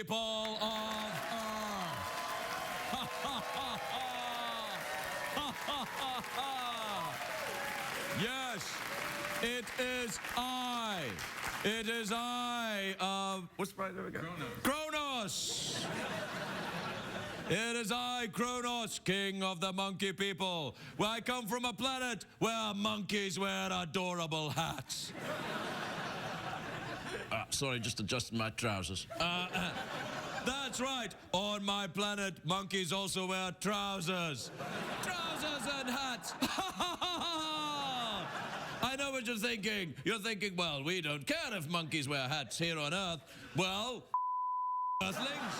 people of Earth. Ha ha ha ha! Yes, it is I. It is I, what's my name again? Kronos. It is I, Kronos, king of the monkey people. Well, I come from a planet where monkeys wear adorable hats. Sorry, just adjusting my trousers. That's right. On my planet, monkeys also wear trousers. Trousers and hats. I know what you're thinking. You're thinking, well, we don't care if monkeys wear hats here on Earth. Well, Earthlings.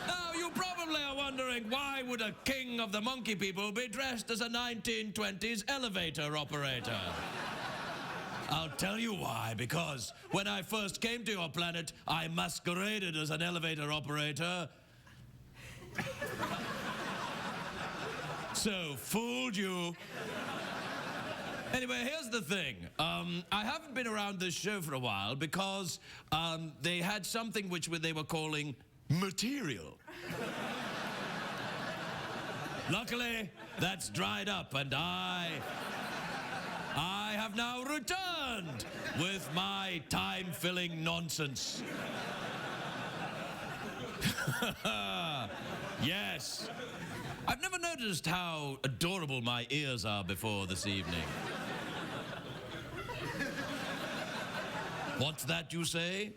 Now, you probably are wondering, why would a king of the monkey people be dressed as a 1920s elevator operator? I'll tell you why, because when I first came to your planet, I masqueraded as an elevator operator. So, fooled you. Anyway, here's the thing. I haven't been around this show for a while because they had something which they were calling material. Luckily, that's dried up, and I have now returned with my time-filling nonsense. Yes. I've never noticed how adorable my ears are before this evening. What's that you say?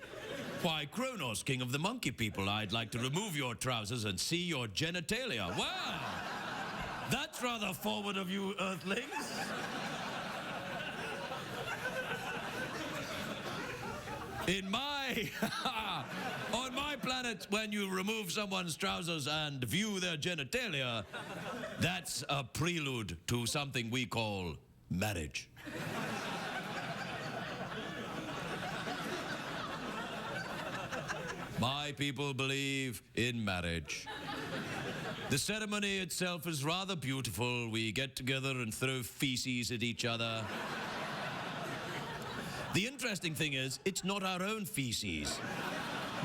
Why, Kronos, king of the monkey people, I'd like to remove your trousers and see your genitalia. Wow! That's rather forward of you, Earthlings. On my planet, when you remove someone's trousers and view their genitalia, that's a prelude to something we call marriage. My people believe in marriage. The ceremony itself is rather beautiful. We get together and throw feces at each other. The interesting thing is, it's not our own feces.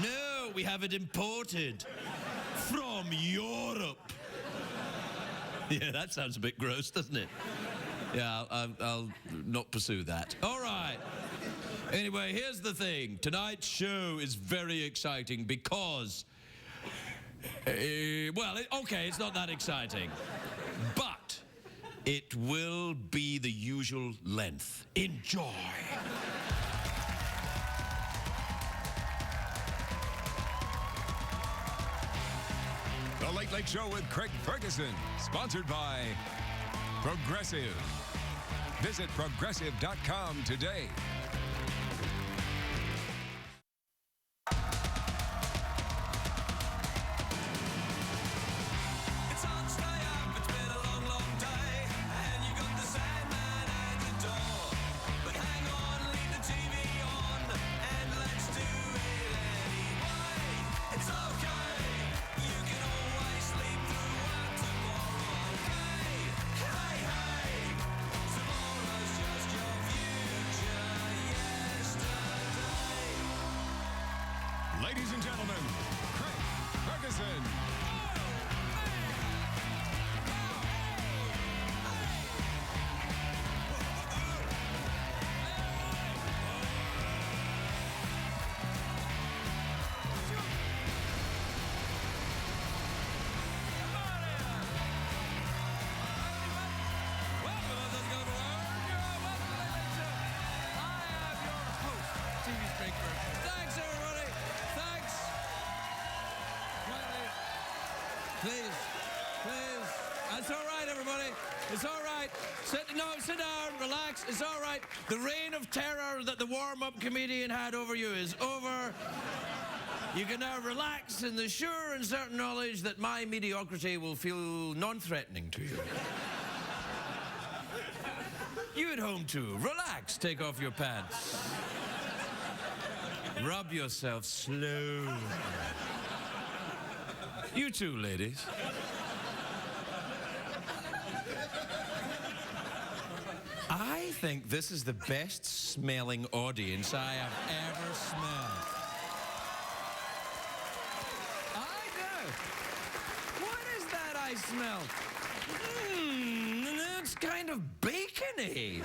No, we have it imported from Europe. Yeah, that sounds a bit gross, doesn't it? Yeah, I'll not pursue that. All right. Anyway, here's the thing. Tonight's show is very exciting because, okay, it's not that exciting. But it will be the usual length. Enjoy. The Late Late Show with Craig Ferguson, sponsored by Progressive. Visit progressive.com today. Ladies and gentlemen, Craig Ferguson. Please. It's all right, everybody. It's all right. Sit down, relax. It's all right. The reign of terror that the warm-up comedian had over you is over. You can now relax in the sure and certain knowledge that my mediocrity will feel non-threatening to you. You at home, too. Relax. Take off your pants. Rub yourself slowly. You too, ladies. I think this is the best smelling audience I have ever smelled. I do. What is that I smell? It's kind of bacony.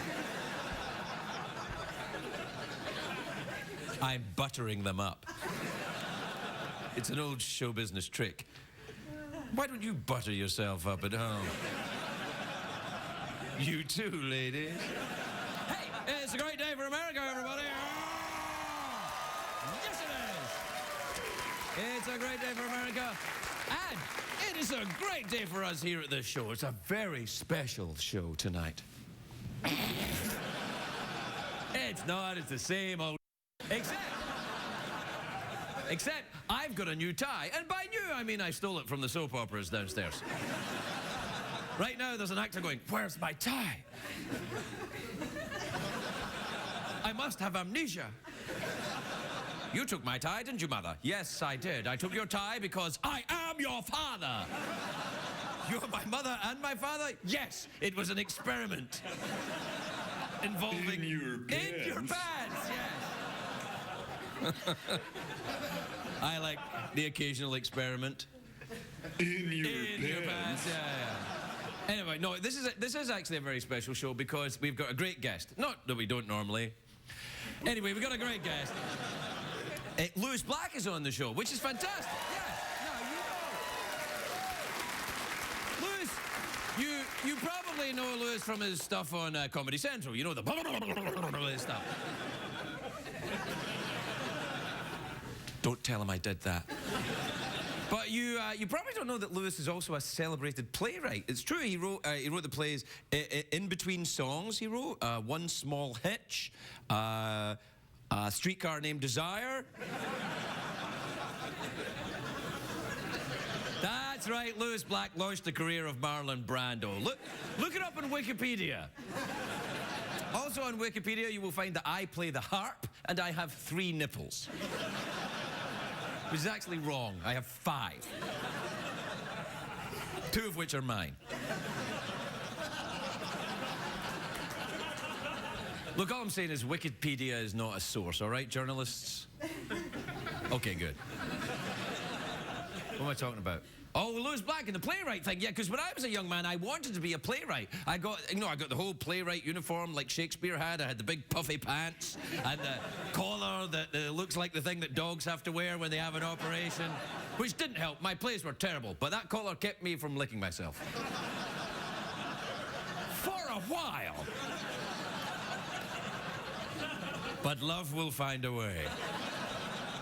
I'm buttering them up. It's an old show business trick. Why don't you butter yourself up at home? You too, ladies. Hey, it's a great day for America, everybody. Yes, it is. It's a great day for America. And it is a great day for us here at this show. It's a very special show tonight. It's not, it's the same old... Except I've got a new tie. And by new, I mean I stole it from the soap operas downstairs. Right now, there's an actor going, "Where's my tie?" I must have amnesia. You took my tie, didn't you, Mother? Yes, I did. I took your tie because I am your father. You're my mother and my father? Yes, it was an experiment. Involving... In your pants. In your pants, yes. I like the occasional experiment. In your Your pants, yeah. Anyway, no, this is actually a very special show because we've got a great guest. Not that we don't normally. Anyway, we've got a great guest. Lewis Black is on the show, which is fantastic. Yeah, no, Lewis, you probably know Lewis from his stuff on Comedy Central. You know the stuff. Don't tell him I did that. But you probably don't know that Lewis is also a celebrated playwright. It's true, he wrote the plays In Between Songs. He wrote One Small Hitch, A Streetcar Named Desire. That's right, Lewis Black launched the career of Marlon Brando. Look it up on Wikipedia. Also on Wikipedia, you will find that I play the harp and I have 3 nipples. Which is actually wrong. I have 5. 2 of which are mine. Look, all I'm saying is Wikipedia is not a source, all right, journalists? Okay, good. What am I talking about? Oh, Lewis Black and the playwright thing. Yeah, because when I was a young man, I wanted to be a playwright. I got the whole playwright uniform like Shakespeare had. I had the big puffy pants and the collar that looks like the thing that dogs have to wear when they have an operation, which didn't help. My plays were terrible, but that collar kept me from licking myself. For a while. But love will find a way.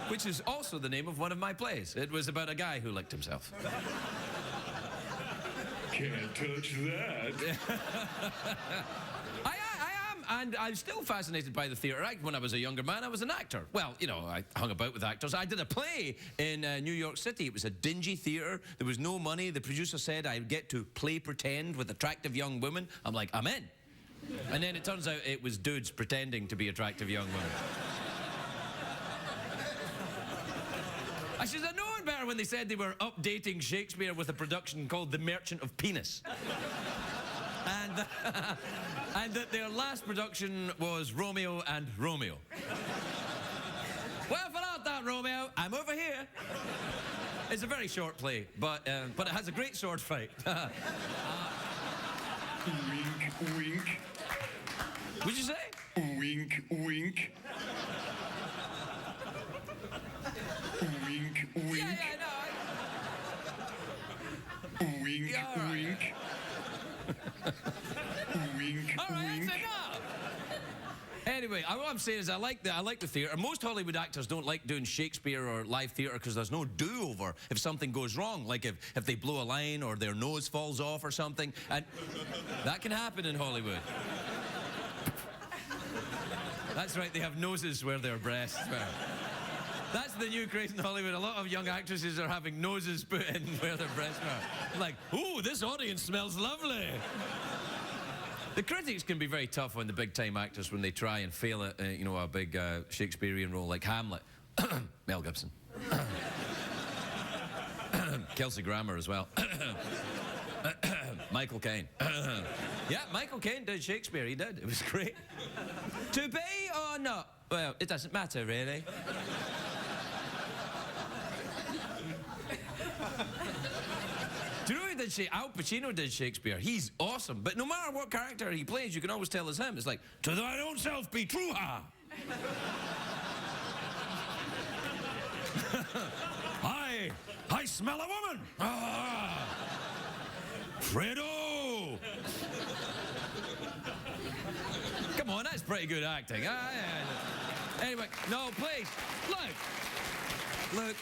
Which is also the name of one of my plays. It was about a guy who licked himself. Can't touch that. I am, and I'm still fascinated by the theatre. When I was a younger man, I was an actor. Well, you know, I hung about with actors. I did a play in New York City. It was a dingy theatre. There was no money. The producer said I'd get to play pretend with attractive young women. I'm like, I'm in. And then it turns out it was dudes pretending to be attractive young women. I should have known better when they said they were updating Shakespeare with a production called The Merchant of Penis. And that their last production was Romeo and Romeo. Well, for that, Romeo, I'm over here. It's a very short play, but it has a great sword fight. Wink, wink. What'd you say? Wink, wink. Wink, wink. Yeah, no. Wink, Yeah, all right. wink. Wink, All right, wink. that's enough. Anyway, what I'm saying is I like the theatre. Most Hollywood actors don't like doing Shakespeare or live theatre because there's no do-over if something goes wrong, like if they blow a line or their nose falls off or something. And that can happen in Hollywood. That's right, they have noses where their breasts were. That's the new craze in Hollywood. A lot of young actresses are having noses put in where their breasts are. Like, ooh, this audience smells lovely. The critics can be very tough on the big-time actors when they try and fail at, a big Shakespearean role like Hamlet. Mel Gibson. Kelsey Grammer as well. Michael Caine. Yeah, Michael Caine did Shakespeare, he did. It was great. To be or not? Well, it doesn't matter, really. Do you know who did Shakespeare? Al Pacino did Shakespeare. He's awesome, but no matter what character he plays, you can always tell it's him. It's like, to thine own self be true, ha! I smell a woman! Ah! Fredo! Come on, that's pretty good acting. Anyway, no, please, look,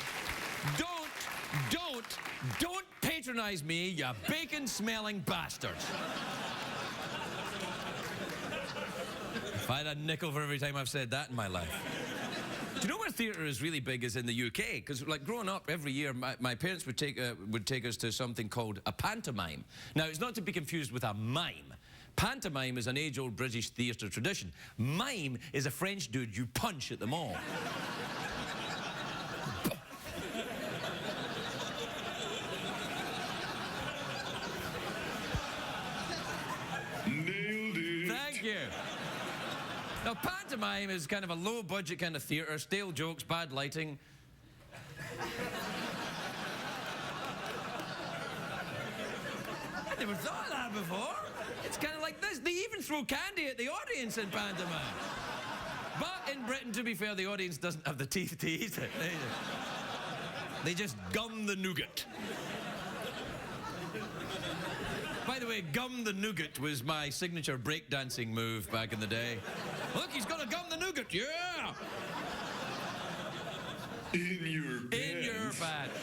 don't patronize me, you bacon-smelling bastards. If I had a nickel for every time I've said that in my life. Do you know where theatre is really big is in the UK? Because, like, growing up, every year, my parents would take us to something called a pantomime. Now, it's not to be confused with a mime. Pantomime is an age-old British theatre tradition. Mime is a French dude you punch at the mall. Nailed it. Thank you. Now, pantomime is kind of a low-budget kind of theatre, stale jokes, bad lighting. I never thought of that before. It's kind of like this. They even throw candy at the audience in pantomime. But in Britain, to be fair, the audience doesn't have the teeth to eat it. They just gum the nougat. By the way, gum the nougat was my signature breakdancing move back in the day. Look, he's got to gum the nougat, yeah! In your pants. In your pants.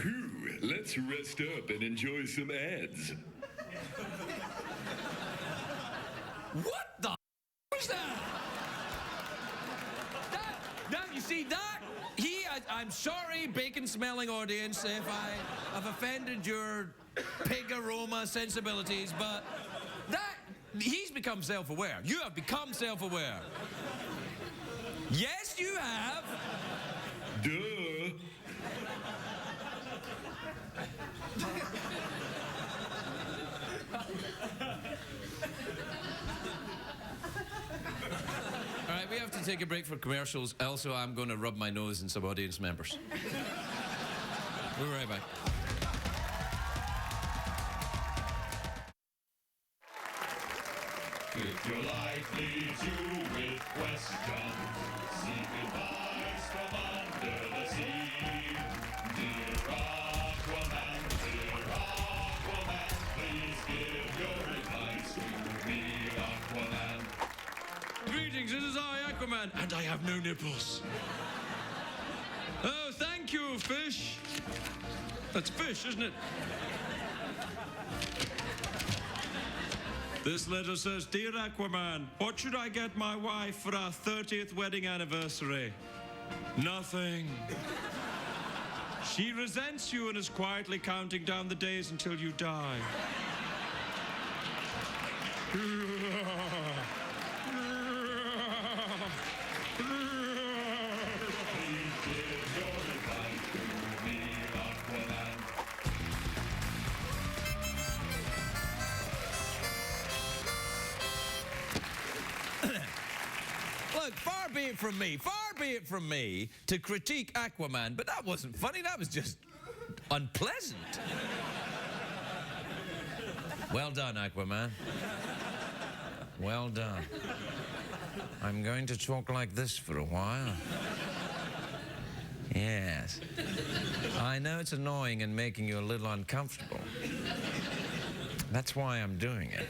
Whew, let's rest up and enjoy some ads. What the was that? Now, you see that? I'm sorry, bacon-smelling audience, if I have offended your pig aroma sensibilities, but he's become self-aware. You have become self-aware. Yes, you have. Duh. All right, we have to take a break for commercials. Also, I'm going to rub my nose in some audience members. We'll be right back. If your life leaves you with questions, seek advice from under the sea. Dear Aquaman, please give your advice to me, Aquaman. Greetings, this is I, Aquaman, and I have no nipples. Oh, thank you, fish. That's fish, isn't it? This letter says, Dear Aquaman, what should I get my wife for our 30th wedding anniversary? Nothing. She resents you and is quietly counting down the days until you die. Look, far be it from me to critique Aquaman, but that wasn't funny, that was just unpleasant. Well done, Aquaman. Well done. I'm going to talk like this for a while. Yes. I know it's annoying and making you a little uncomfortable. That's why I'm doing it.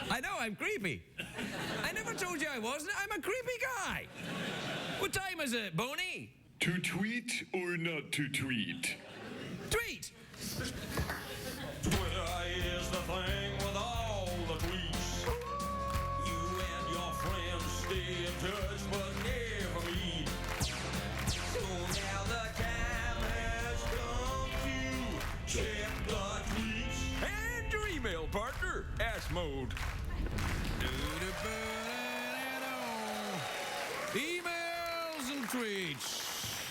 I know, I'm creepy. I never told you I wasn't. I'm a creepy guy. What time is it, Boney? To tweet or not to tweet? Tweet! Twitter is the thing with all the tweets. You and your friends stay in touch but never meet. So now the time has come to check the tweets. And your email partner, ass mode.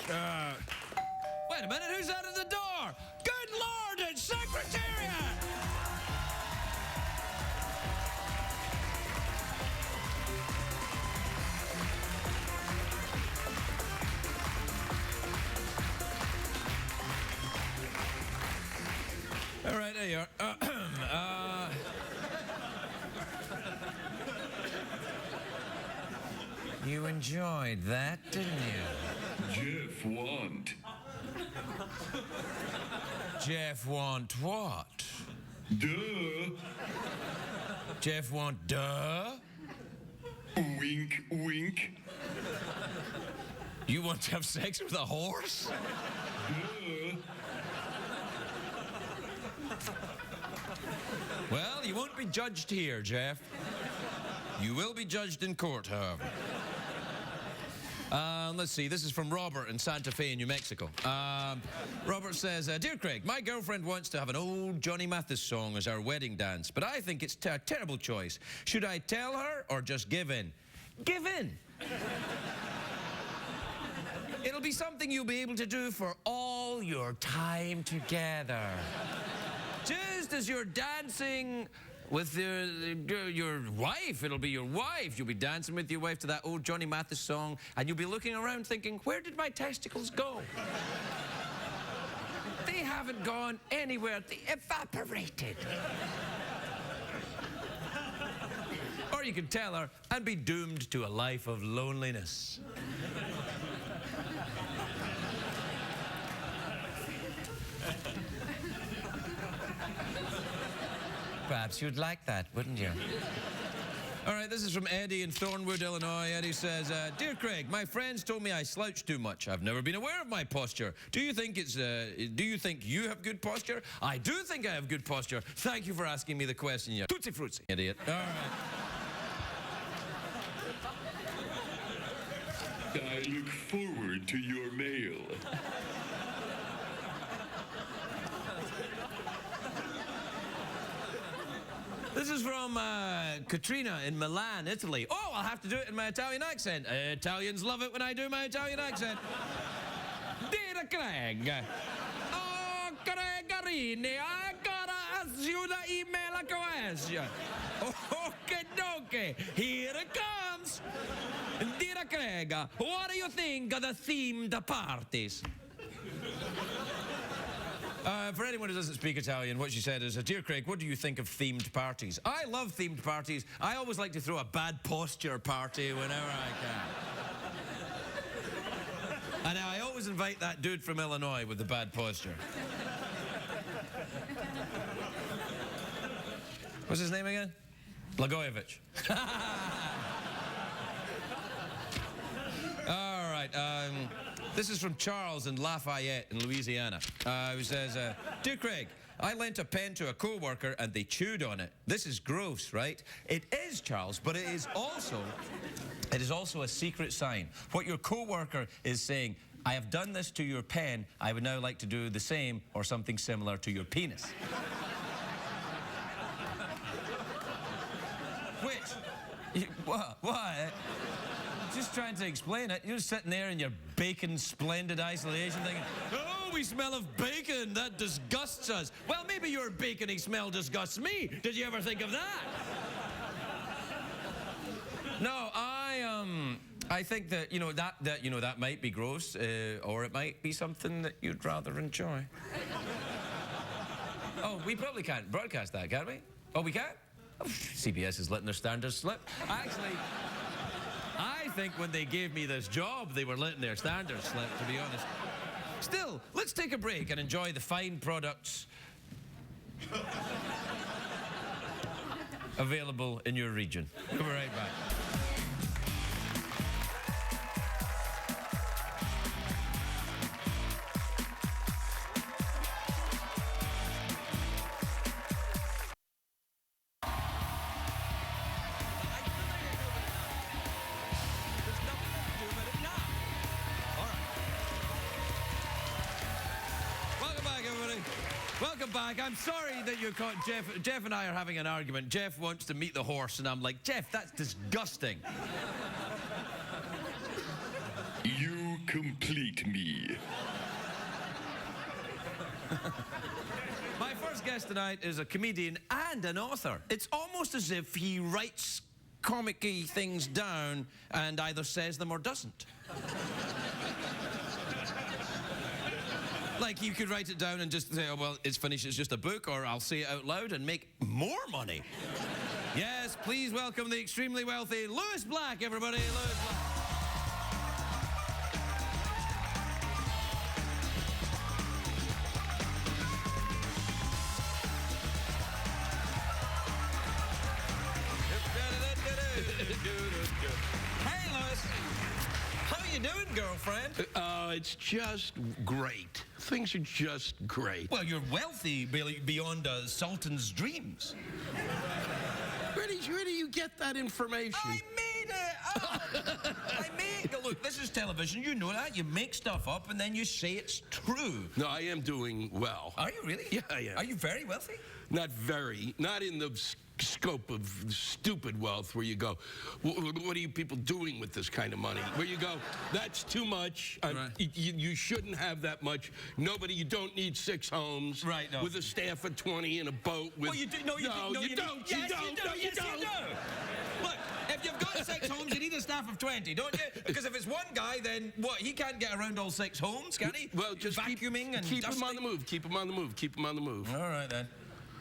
Wait a minute, who's out of the door? Good Lord, it's Secretariat! All right, there you are. You enjoyed that, didn't you? Jeff want. Jeff want what? Duh. Jeff want duh? Wink, wink. You want to have sex with a horse? Duh. Well, you won't be judged here, Jeff. You will be judged in court, however. Let's see, this is from Robert in Santa Fe, New Mexico. Robert says, Dear Craig, my girlfriend wants to have an old Johnny Mathis song as our wedding dance, but I think it's a terrible choice. Should I tell her or just give in? Give in! It'll be something you'll be able to do for all your time together. Just as you're dancing with your wife, it'll be your wife. You'll be dancing with your wife to that old Johnny Mathis song, and you'll be looking around thinking, where did my testicles go? They haven't gone anywhere. They evaporated. Or you can tell her and be doomed to a life of loneliness. Perhaps you'd like that, wouldn't you? All right, this is from Eddie in Thornwood, Illinois. Eddie says, Dear Craig, my friends told me I slouch too much. I've never been aware of my posture. Do you think you have good posture? I do think I have good posture. Thank you for asking me the question, you tootsie fruitsy idiot. All right. I look forward to your mail. This is from Katrina in Milan, Italy. Oh, I'll have to do it in my Italian accent. Italians love it when I do my Italian accent. Dear Craig, oh, Craig-arini, I gotta ask you the email question. Okay, dokie, here it comes. Dear Craig, what do you think of the themed parties? For anyone who doesn't speak Italian, what she said is, Dear Craig, what do you think of themed parties? I love themed parties. I always like to throw a bad posture party whenever I can. And I always invite that dude from Illinois with the bad posture. What's his name again? Blagojevich. All right. This is from Charles in Lafayette in Louisiana, who says, Dear Craig, I lent a pen to a co-worker and they chewed on it. This is gross, right? It is, Charles, but it is also a secret sign. What your co-worker is saying, I have done this to your pen, I would now like to do the same or something similar to your penis. Which? What? Just trying to explain it. You're sitting there in your bacon splendid isolation thinking, oh, we smell of bacon. That disgusts us. Well, maybe your bacony smell disgusts me. Did you ever think of that? No, I think that, that might be gross, or it might be something that you'd rather enjoy. Oh, we probably can't broadcast that, can we? Oh, we can't? Oh, CBS is letting their standards slip. Actually, I think when they gave me this job, they were letting their standards slip, to be honest. Still, let's take a break and enjoy the fine products available in your region. We'll be right back. Welcome back. I'm sorry that you caught Jeff. Jeff and I are having an argument. Jeff wants to meet the horse, and I'm like, Jeff, that's disgusting. You complete me. My first guest tonight is a comedian and an author. It's almost as if he writes comic-y things down and either says them or doesn't. Like, you could write it down and just say, oh, well, it's finished, it's just a book, or I'll say it out loud and make more money. Yes, please welcome the extremely wealthy Lewis Black, everybody. Lewis Black. Hey, Lewis. How you doing, girlfriend? It's just great. Things are just great. Well, you're wealthy beyond a sultan's dreams. Where do you get that information? I made it up! I made it. Look, this is television. You know that. You make stuff up and then you say it's true. No, I am doing well. Are you really? Yeah, I am. Are you very wealthy? Not very. Not in the scope of stupid wealth where you go, what are you people doing with this kind of money? Where you go, that's too much. Right. You shouldn't have that much. You don't need 6 homes. Right, no. With a staff of 20 in a boat with... Oh, you do? No, you don't. Yes, you don't. Yes, No, you don't. Look, if you've got 6 homes, you need a staff of 20, don't you? Because if it's one guy, then what? He can't get around all 6 homes, can he? Well, just vacuuming and keep him dusting? on the move. Keep him on the move. Keep him on the move. All right, then.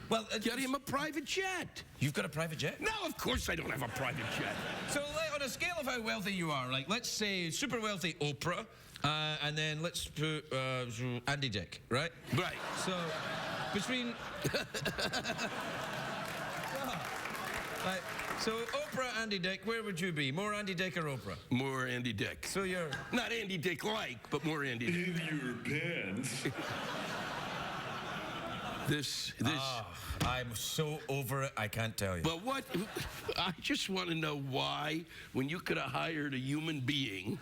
Well, Get him a private jet. You've got a private jet? No, of course I don't have a private jet. So, on a scale of how wealthy you are, like, let's say super wealthy Oprah, and then let's put Andy Dick, right? Right. So, between... Right. So, Oprah, Andy Dick, where would you be? More Andy Dick or Oprah? More Andy Dick. So you're... Not Andy Dick-like, but more Andy Dick. In your pants. This... I'm so over it, I can't tell you. But what... I just want to know why, when you could have hired a human being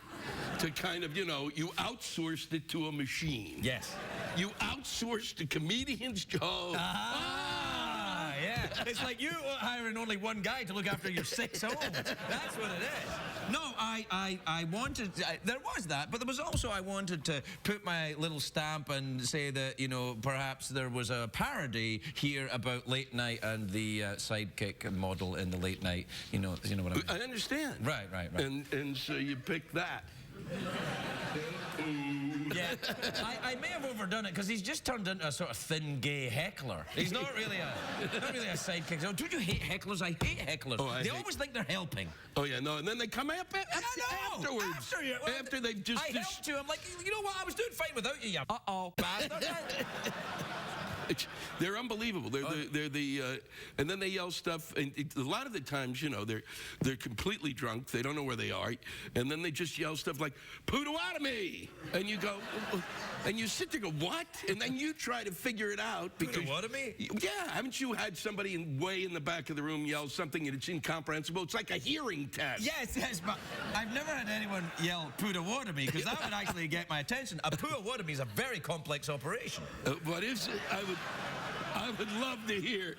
to kind of, you outsourced it to a machine. Yes. You outsourced a comedian's job. Yeah. It's like you hiring only one guy to look after your 6 homes. That's what it is. No, I wanted... there was that, but there was also I wanted to put my little stamp and say that, perhaps there was a parody here about late night and the sidekick model in the late night. You know what I mean? I understand. Right. And so you picked that. Yeah, I may have overdone it because he's just turned into a sort of thin gay heckler. He's not really a sidekick. So, don't you hate hecklers? I hate hecklers. Oh, they always think they're helping. Oh yeah, no, and then they come up afterwards. After they've just... I helped you. I'm like, you know what? I was doing fine without you. Bastard. They're unbelievable. They're and then they yell stuff. And a lot of the times, they're completely drunk. They don't know where they are, and then they just yell stuff like "Potawatomi," and you go, and you sit there, and go, what? And then you try to figure it out because Potawatomi? Yeah, haven't you had somebody way in the back of the room yell something and it's incomprehensible? It's like a hearing test. Yes, but I've never had anyone yell Potawatomi because that would actually get my attention. A Potawatomi is a very complex operation. What is it? I would love to hear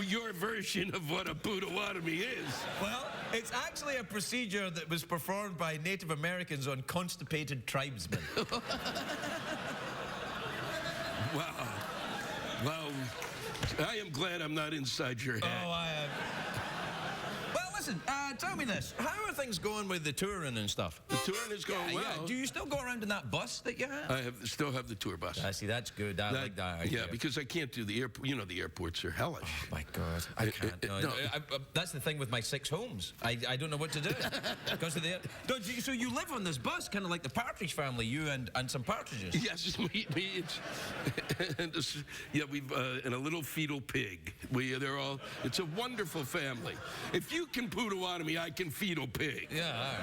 your version of what a Potawatomi is. Well, it's actually a procedure that was performed by Native Americans on constipated tribesmen. Wow. Well, I am glad I'm not inside your head. Oh, I am. Well, listen, tell me this. How are things going with the touring and stuff? The touring is going well. Yeah. Do you still go around in that bus that you have? I still have the tour bus. I see, that's good. I like that idea. Yeah, because I can't do the airport. The airports are hellish. Oh, my God. I can't. No. That's the thing with my 6 homes. I don't know what to do. Because of the... So you live on this bus, kind of like the Partridge Family, you and some partridges. Yes, we've and a little fetal pig. It's a wonderful family. If you can Potawatomi, I can fetal pig. Yeah, all right.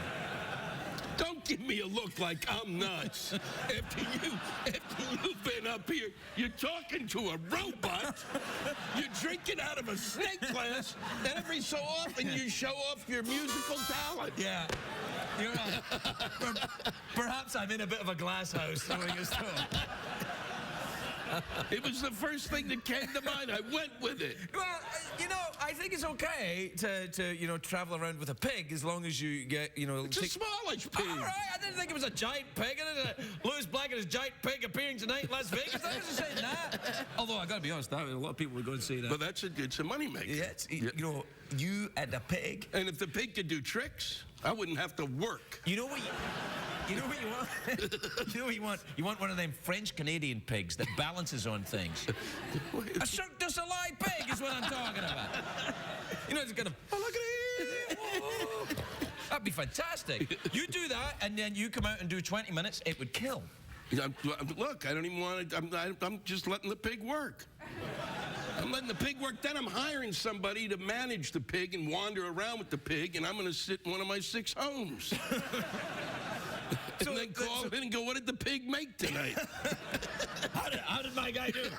Don't give me a look like I'm nuts. After you've been up here, you're talking to a robot, you're drinking out of a snake glass, and every so often you show off your musical talent. Yeah, you're right. Perhaps I'm in a bit of a glass house throwing a stone. It was the first thing that came to mind. I went with it. Well, You know, I think it's okay to you know, travel around with a pig as long as you get, you know... It's a smallish pig. All right, I didn't think it was a giant pig. Lewis Black and his giant pig appearing tonight in Las Vegas. I wasn't saying that. Although, I gotta be honest, a lot of people would go and say that. But it's a moneymaker. Yeah, you know, you and a pig. And if the pig could do tricks, I wouldn't have to work. You know what you know what you want? You know what you want? You want one of them French-Canadian pigs that balances on things. A Cirque du Soleil pig is what I'm talking about. You know, it's gonna... Oh, look at it! That'd be fantastic. You do that, and then you come out and do 20 minutes, it would kill. Look, I don't even want to... I'm just letting the pig work. I'm letting the pig work. Then I'm hiring somebody to manage the pig and wander around with the pig, and I'm going to sit in one of my 6 homes. And then call in and go, what did the pig make tonight? How did my guy do? We'll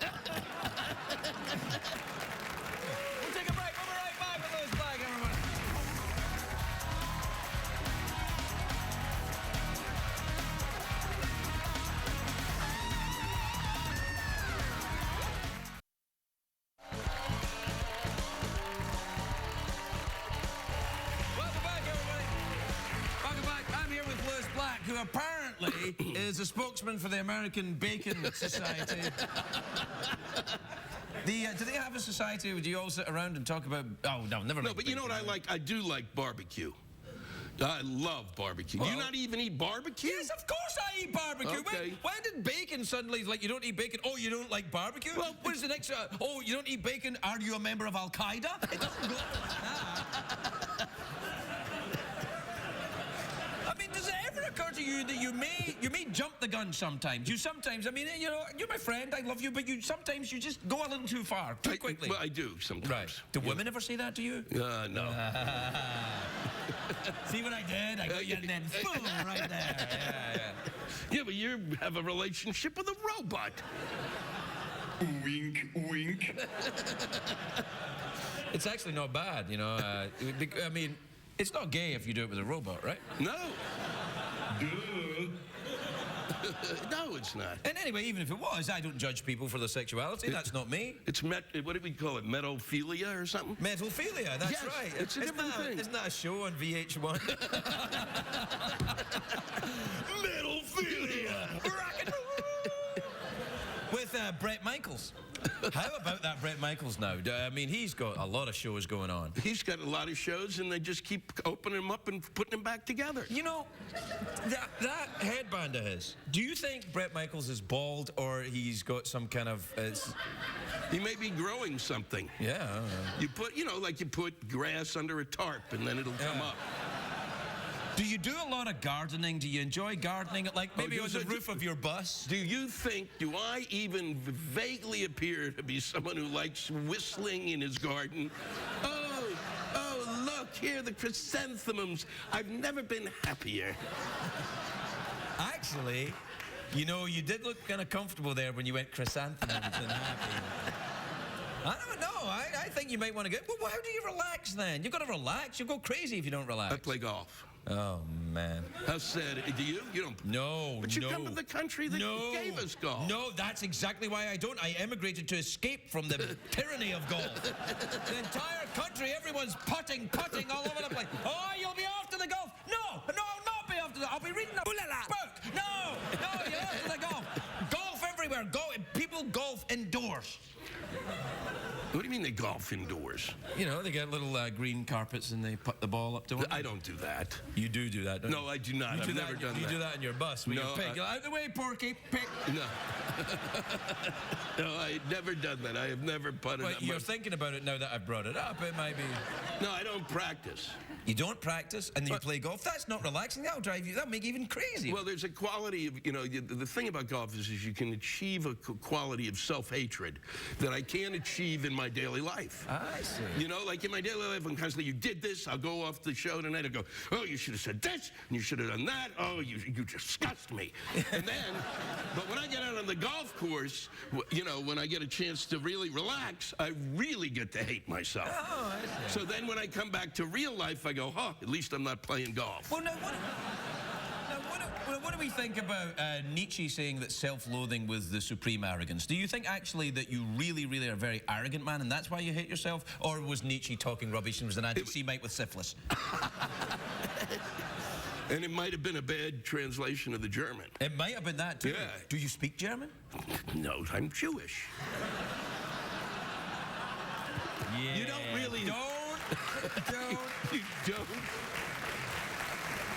take a break. We'll be right back with Lewis Black, everyone. Welcome back, everybody. Welcome back. I'm here with Lewis Black, who apparently is a spokesman for the American Bacon Society. Do they have a society where you all sit around and talk about... Oh, no, never mind. No, but you know what I like? I do like barbecue. I love barbecue. Well, you not even eat barbecue? Yes, of course I eat barbecue. Okay. When did bacon suddenly, like, you don't eat bacon? Oh, you don't like barbecue? Well, what is the next... oh, you don't eat bacon? Are you a member of Al-Qaeda? It doesn't go like that. I mean, does it ever occur to you that you may jump the gun sometimes? You sometimes, I mean, you know, you're my friend, I love you, but sometimes you just go a little too far, too quickly. Well, I do sometimes. Right. Do women ever say that to you? No. See what I did? I got you and then boom, right there. Yeah, but you have a relationship with a robot. Wink, wink. It's actually not bad, you know. I mean, it's not gay if you do it with a robot, right? No. Duh. No, it's not. And anyway, even if it was, I don't judge people for their sexuality. That's not me. It's what do we call it? Metophilia or something? Metalphilia, that's Yes, right. it's a different thing. Isn't that a show on VH1? Metophilia. Rock and roll. With Bret Michaels. How about that Bret Michaels now? I mean, he's got a lot of shows going on. He's got a lot of shows, and they just keep opening them up and putting them back together. You know, that headband of his, do you think Bret Michaels is bald or he's got some kind of... He may be growing something. Yeah, I don't know. You put, you know, like you put grass under a tarp, and then it'll come up. Do you do a lot of gardening? Do you enjoy gardening? Like maybe on the roof of your bus? Do you think, do I even vaguely appear to be someone who likes whistling in his garden? Oh, look, here are the chrysanthemums. I've never been happier. Actually, you know, you did look kind of comfortable there when you went chrysanthemums and happy. I don't know. I think you might want to get... Well, how do you relax then? You've got to relax. You'll go crazy if you don't relax. I play golf. Oh, man. How sad. Do you? You don't. No, But you come from the country that gave us golf. No, that's exactly why I don't. I emigrated to escape from the tyranny of golf. The entire country, everyone's putting all over the place. Oh, you'll be off to the golf. No, I'll not be off to the... I'll be reading a book. No, you're off to the golf. Golf everywhere. People golf indoors. What do you mean they golf indoors? You know, they get little green carpets and they put the ball up to it. I don't do that. You do that, don't you? No, I do not. I've never done that. You do that in your bus with No, your pig. You're out of the way, Porky, pig. No. No, I've never done that. I have never putted Well, up you're my... thinking about it now that I've brought it up. It might be... No, I don't practice. You don't practice and then you play golf? That's not relaxing. That'll drive you... That'll make you even crazy. Well, there's a quality of, you know, the thing about golf is you can achieve a quality of self-hatred that I can't achieve in my daily life. I see. You know, like in my daily life, I'm constantly, you did this, I'll go off the show tonight, I'll go, oh, you should have said this, and you should have done that, oh, you disgust me. And then, but when I get out on the golf course, you know, when I get a chance to really relax, I really get to hate myself. Oh, I see. So then when I come back to real life, I go, at least I'm not playing golf. Well, now, Well, what do we think about Nietzsche saying that self-loathing was the supreme arrogance? Do you think actually that you really, really are a very arrogant man and that's why you hate yourself? Or was Nietzsche talking rubbish and was an anti-Semite with syphilis? And it might have been a bad translation of the German. It might have been that too. Yeah. Do you speak German? No, I'm Jewish. Yeah. You don't really... Don't. You don't.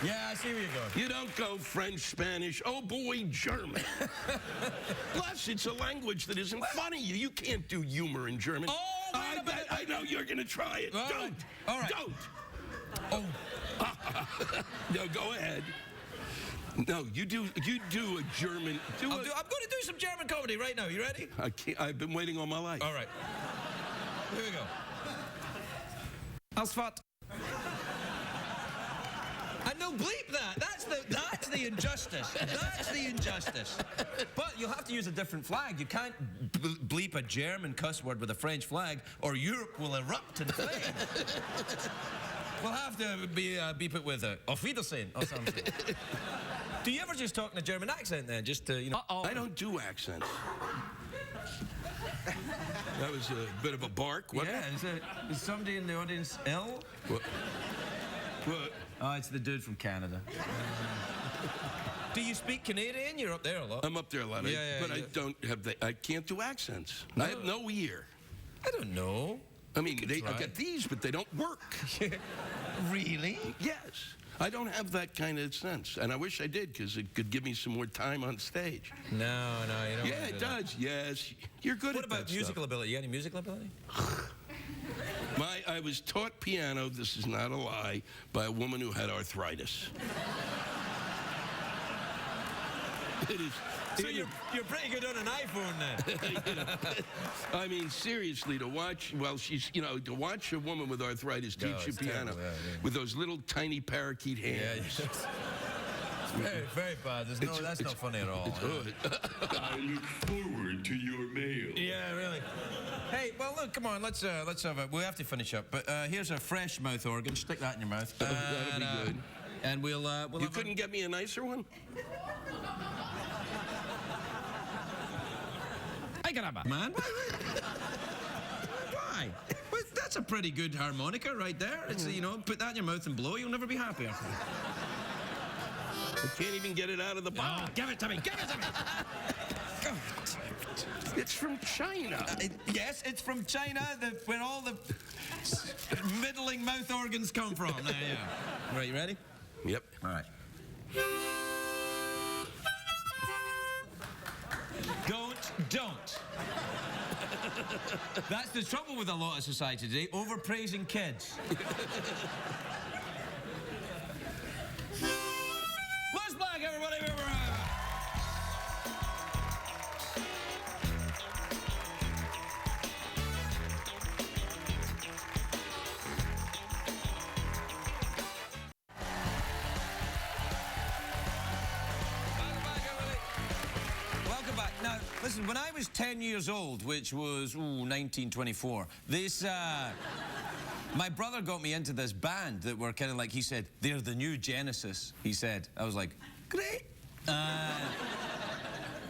Yeah, I see where you're going. You don't go French, Spanish, oh boy, German. Plus, it's a language that isn't funny. You can't do humor in German. Oh, wait a minute. I know you're going to try it. All Don't. right. All right. Don't. Oh. No, go ahead. No, you do a German. I'm going to do some German comedy right now. You ready? I can't, I've been waiting all my life. All right. Here we go. Als wat? And no, bleep that. That's the injustice. That's the injustice. But you'll have to use a different flag. You can't bleep a German cuss word with a French flag, or Europe will erupt in flames. We'll have to beep it with a Auf Wiedersehen or something. Do you ever just talk in a German accent then? Just you know. I don't do accents. That was a bit of a bark. What? Yeah. Is somebody in the audience ill? What? What? Oh, it's the dude from Canada. Do you speak Canadian? You're up there a lot. I'm up there a lot, Yeah, but I don't have I can't do accents. I have no ear. I don't know. I mean, I've try. got these, but they don't work. Really? Yes. I don't have that kind of sense, and I wish I did, because it could give me some more time on stage. No, you don't. Yeah, it does. Yes, you're good What at that about musical stuff. ability? You got any musical ability? I was taught piano, this is not a lie, by a woman who had arthritis. It is. So you're pretty good on an iPhone then. You know, I mean, seriously, to watch, well, to watch a woman with arthritis teach you it's piano terrible, yeah. with those little tiny parakeet hands. Yeah, it's very, very bad. That's not funny at all. I look forward to your mail. Yeah, really. Hey, well, look, come on, let's have a. We have to finish up, but here's a fresh mouth organ. Stick that in your mouth. That'll be good. And we'll You couldn't get me a nicer one? I got a man. Why? Well, that's a pretty good harmonica right there. It's put that in your mouth and blow. You'll never be happy after that. I can't even get it out of the box. Oh, give it to me. Give it to me. It's from China. Yes, it's from China, where all the middling mouth organs come from. There you are. Right, you ready? Yep. All right. Don't. That's the trouble with a lot of society today, overpraising kids. Let's black, everybody. Welcome back. Now, listen, when I was 10 years old, which was 1924, my brother got me into this band that were kind of like, he said, they're the new Genesis, he said. I was like, great.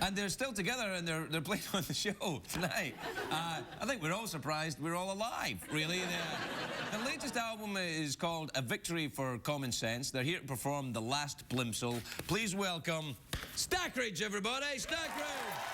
And they're still together and they're playing on the show tonight. I think we're all surprised we're all alive, really. The latest album is called A Victory for Common Sense. They're here to perform The Last Plimsoll. Please welcome Stackridge, everybody. Stackridge!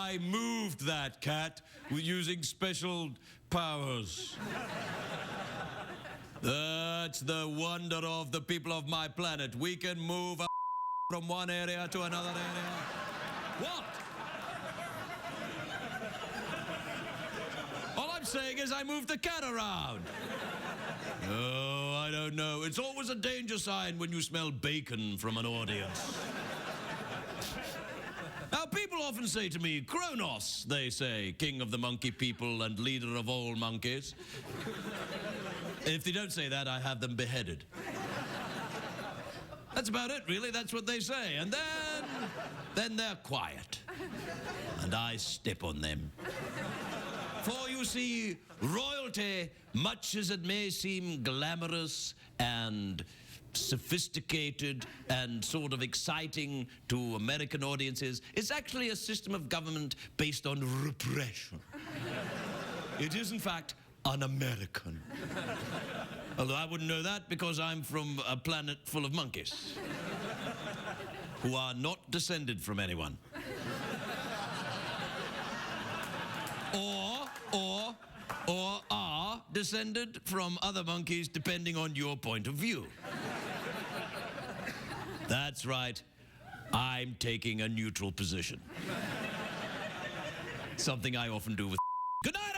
I moved that cat using special powers. That's the wonder of the people of my planet. We can move from one area to another area. What? All I'm saying is I moved the cat around. Oh, I don't know. It's always a danger sign when you smell bacon from an audience. Now, people often say to me, Kronos, they say, king of the monkey people and leader of all monkeys. If they don't say that, I have them beheaded. That's about it, really. That's what they say. And then they're quiet. And I step on them. For you see, royalty, much as it may seem glamorous and sophisticated and sort of exciting to American audiences, it's actually a system of government based on repression. It is, in fact, un-American. Although I wouldn't know that because I'm from a planet full of monkeys who are not descended from anyone. Or are descended from other monkeys, depending on your point of view. That's right. I'm taking a neutral position. Something I often do with... Good night,